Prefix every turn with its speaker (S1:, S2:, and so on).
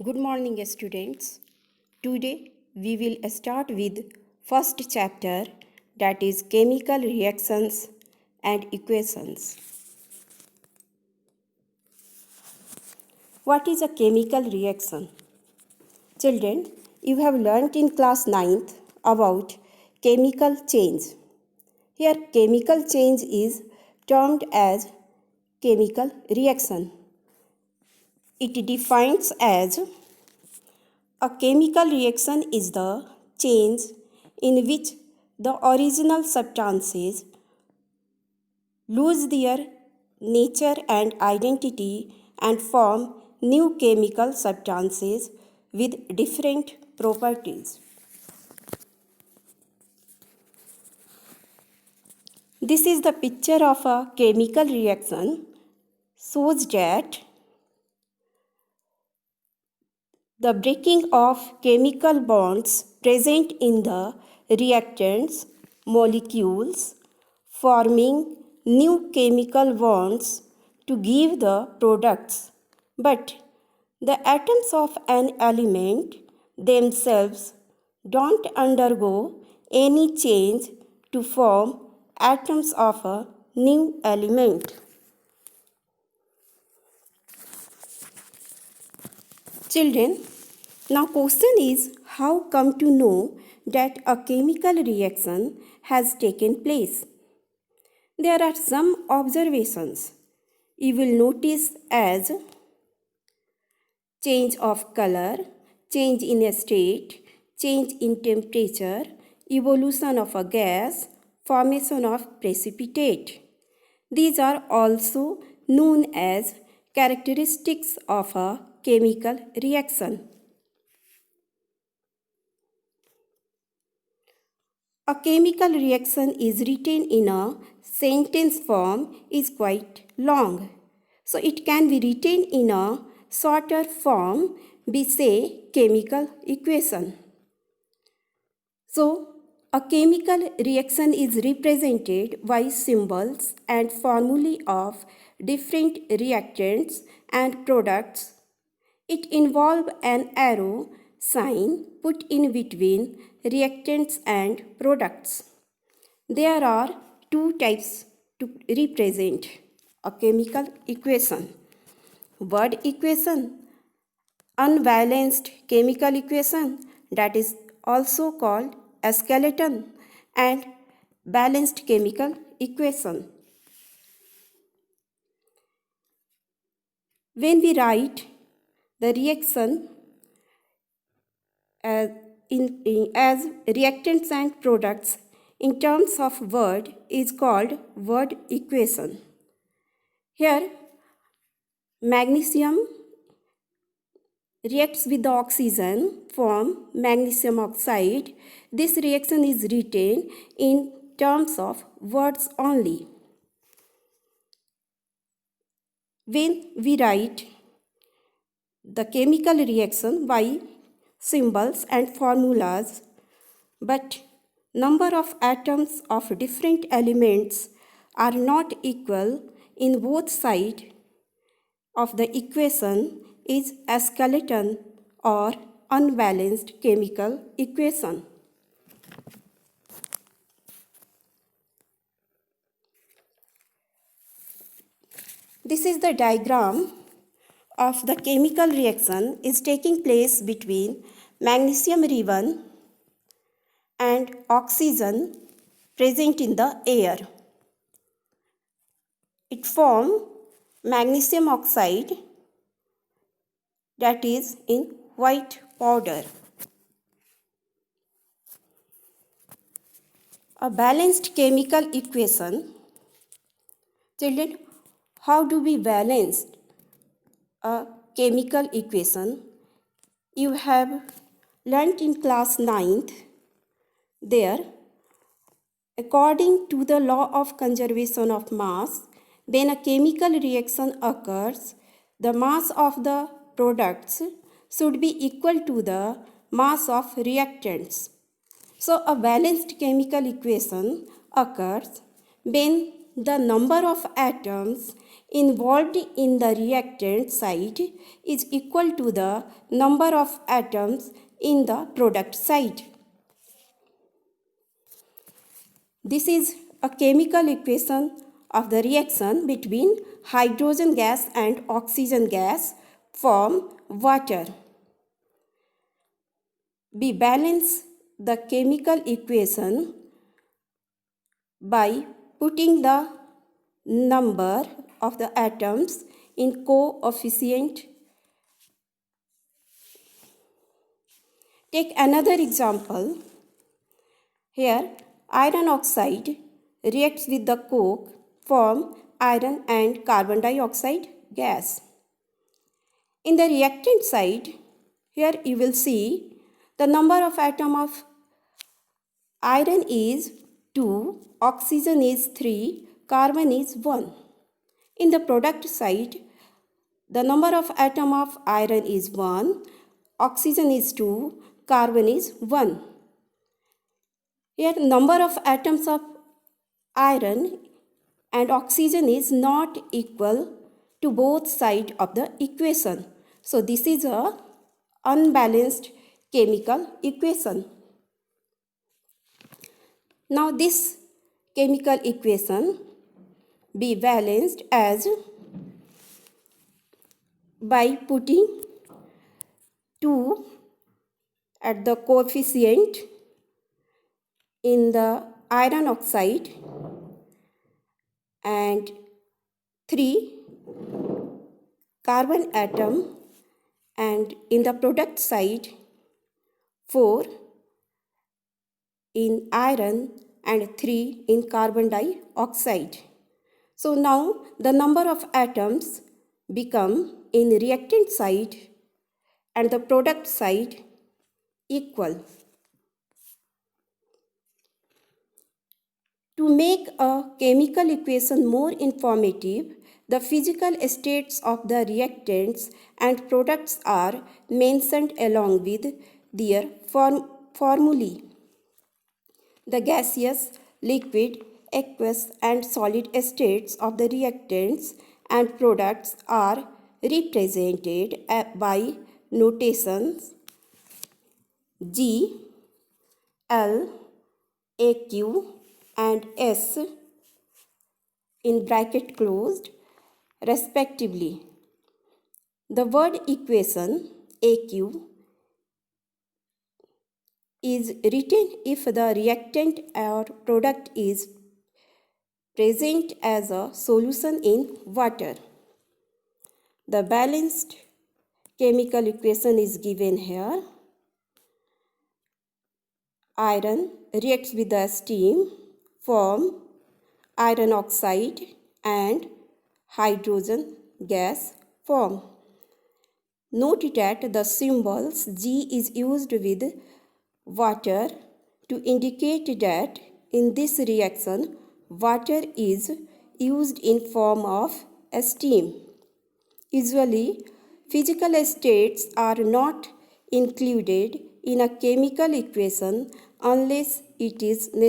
S1: Good morning, students. Today we will start with first chapter, that is chemical reactions and equations. What is a chemical reaction? Children, you have learnt in class 9th about chemical change. Here chemical change is termed as chemical reaction. It defines as a chemical reaction is the change in which the original substances lose their nature and identity and form new chemical substances with different properties. This is the picture of a chemical reaction, shows that the breaking of chemical bonds present in the reactants molecules forming new chemical bonds to give the products, but the atoms of an element themselves don't undergo any change to form atoms of a new element. Children, now question is how come to know that a chemical reaction has taken place? There are some observations you will notice as change of color, change in a state, change in temperature, evolution of a gas, formation of precipitate. These are also known as characteristics of a chemical reaction. A chemical reaction is written in a sentence form is quite long. So it can be written in a shorter form, we say chemical equation. So a chemical reaction is represented by symbols and formulae of different reactants and products. It involves an arrow sign put in between reactants and products. There are two types to represent a chemical equation. Word equation, unbalanced chemical equation, that is also called a skeleton, and balanced chemical equation. When we write the reaction as reactants and products in terms of word is called word equation. Here magnesium reacts with the oxygen form magnesium oxide. This reaction is written in terms of words only. When we write the chemical reaction by symbols and formulas, but number of atoms of different elements are not equal in both sides of the equation is a skeleton or unbalanced chemical equation. This is the diagram of the chemical reaction is taking place between magnesium ribbon and oxygen present in the air. It forms magnesium oxide, that is in white powder. A balanced chemical equation. Children, how do we balance a chemical equation? You have learnt in class 9th. There, according to the law of conservation of mass, when a chemical reaction occurs, the mass of the products should be equal to the mass of reactants. So a balanced chemical equation occurs when the number of atoms involved in the reactant site is equal to the number of atoms in the product site. This is a chemical equation of the reaction between hydrogen gas and oxygen gas form water. We balance the chemical equation by putting the number of the atoms in coefficient. Take another example. Here, iron oxide reacts with the coke, form iron and carbon dioxide gas. In the reactant side, here you will see the number of atoms of iron is 2, oxygen is 3, carbon is 1. In the product side, the number of atoms of iron is 1, oxygen is 2, carbon is 1. Here, number of atoms of iron and oxygen is not equal to both sides of the equation. So, this is a unbalanced chemical equation. Now, this chemical equation be balanced as by putting 2 at the coefficient in the iron oxide and 3 carbon atom, and in the product side 4 in iron and 3 in carbon dioxide. So now the number of atoms become in reactant side and the product side equal. To make a chemical equation more informative, the physical states of the reactants and products are mentioned along with their formulae. The gaseous, liquid, aqueous and solid states of the reactants and products are represented by notations G, L, AQ and S in bracket closed respectively. The word equation AQ is written if the reactant or product is present as a solution in water. The balanced chemical equation is given here. Iron reacts with the steam, form iron oxide and hydrogen gas form. Note that the symbols G is used with water to indicate that in this reaction water is used in form of steam. Usually, physical states are not included in a chemical equation unless it is necessary.